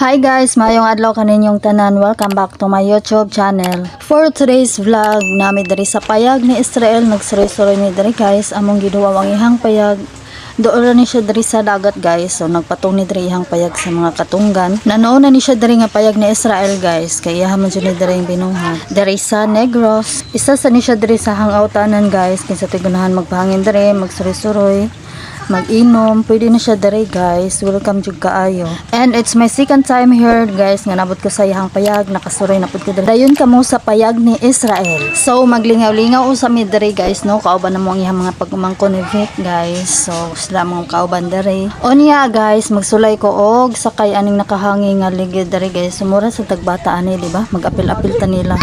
Hi guys, mayong adlaw kaninyong tanan. Welcome back to my YouTube channel. For today's vlog, nami diri sa payag ni Israel, nagsuroy-suroy ni diri guys, among giduwa ang ihang payag. Doon ni siya diri sa dagat guys, so nagpatong ni diri ihang payag sa mga katunggan. Nanoon na ni siya diri nga payag ni Israel guys, kay iyahan man ni diri binunghan. Diri sa Negros, isa sa ni siya diri sa hangautanan guys, kinsa tigunahan magpahangin diri, magsuroy-suroy, mag-inom, pwede na siya dere guys. Welcome jud kaayo. And it's my second time here guys nga nabot ko sa iyang payag, nakasuroy na pud ko dere. Dayon kamo sa payag ni Israel. So maglingaw-lingaw sa mi dere guys no, kauban na mo ang iyang mga pagumangkon ni Vic guys. So sila mo kauban dere. Onya guys, magsulay ko og sakay aning nakahangi nga ligid dere guys. Sumura sa tagbata ani, di ba? Mag-apil-apil ta nila.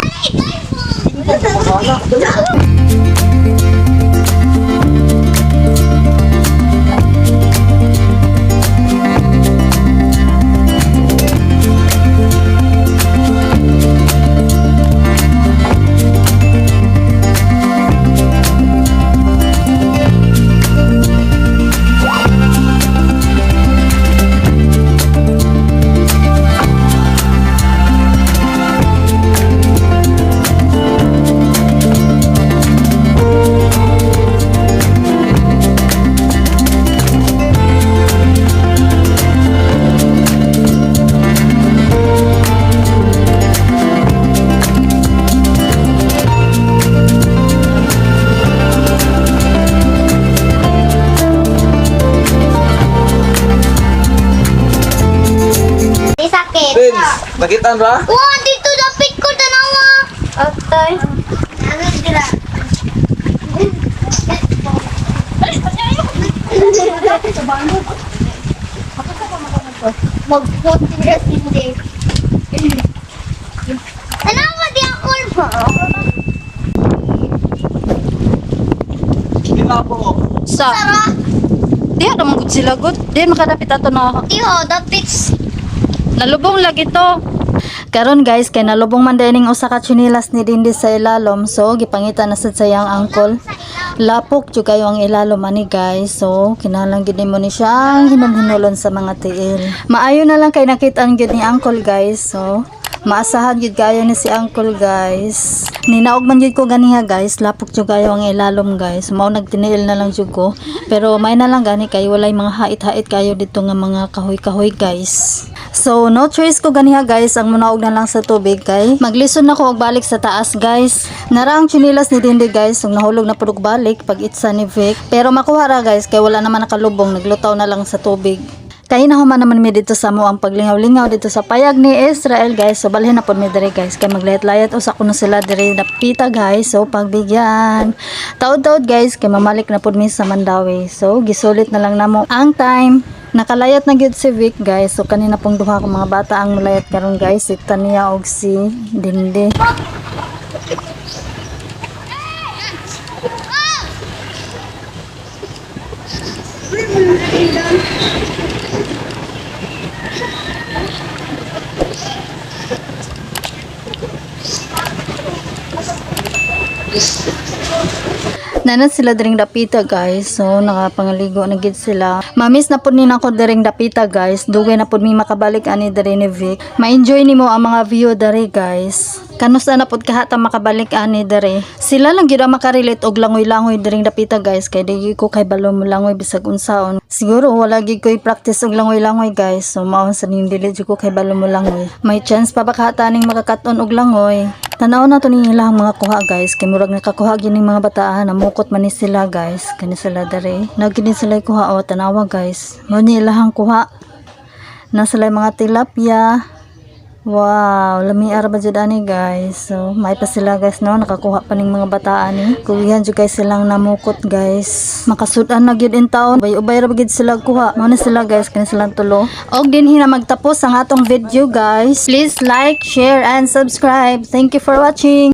Nakitaan ba? Wah, dito dapit ko tanawa. Atay. Ano dira? Mag-photo dira hindi. Tanawa di ako ba? Kita po. Sa Sarap. diha naman gud sila gud. Di makadapit ato na Iho, dapit. nalubong lagi to. Karon guys, kay nalubong man dining usa ka chinilas ni Dindi sa ilalom. So gipangita na sad sayang angkol. Lapok jud kayo ang ilalom ani guys. So kinahanglan gid mo ni siyang hinulon sa mga tiil. Maayo na lang kay nakitaan gid ni angkol guys. So maasahan gid kayo ni si angkol guys. Ninaog man gid ko ganiha guys, lapok jud kayo ang ilalom guys. Mao nagtiniil na lang jud ko. Pero may na lang gani kay walay mga hait-hait kayo dito nga mga kahoy-kahoy guys. So no choice ko ganiha guys, ang munaog na lang sa tubig kay maglison na ko og balik sa taas guys. Nara ang chinilas ni Dindi guys, ug nahulog na pud og balik pag itsa ni Vic. Pero makuha ra guys kay wala naman nakalubong, naglutaw na lang sa tubig. Kaya nahuman naman mi dito sa mo ang paglingaw-lingaw dito sa payag ni Israel guys. So balhin na po mi diri guys. Kaya maglayat-layat usa ko na sila diri napita guys. So pagbigyan. Taod-taod guys. Kaya mamalik na po mi sa Mandawi. So gisulit na lang namo ang time. Nakalayat na gyud si Vic guys. So kanina pong duha ko mga bata ang mulayat karon guys. Si Tania og si Dindi. Nanat sila diring dapita guys. So nakapangaligo na gid sila. Mamis na pud ni nako diring dapita guys. Dugay na pud mi makabalik ani diri ni Vic. Ma-enjoy nimo ang mga view diri guys. Kanusta na pud kahata makabalik ani diri. Sila lang gyud ang makarelate og langoy-langoy diring dapita guys. Kay di ko kay balo mo langoy bisag unsaon. Siguro wala gid ko'y practice og langoy-langoy guys. So mao sa ning dili jud ko kay balo mo langoy. May chance pa ba kahata ning makakaton og langoy. Tanaw na to ni ilang mga kuha guys. Kay murag nakakuha gining mga bataan, namukot man ni sila guys. Kani sila dere. Nagini sila kuha o tanawa guys. Mo ni ilahang kuha. Nasa lay mga tilapia. Wow, lami ara ba jud ani guys. So may pa sila guys no, nakakuha pa ning mga bataan ni. Kuwihan jud guys silang namukot guys. Makasudan na gyud in taon. Ubay ra ba gyud sila kuha. Mao na sila guys, kani silang tulo. Og dinhi na magtapos ang atong video guys. Please like, share and subscribe. Thank you for watching.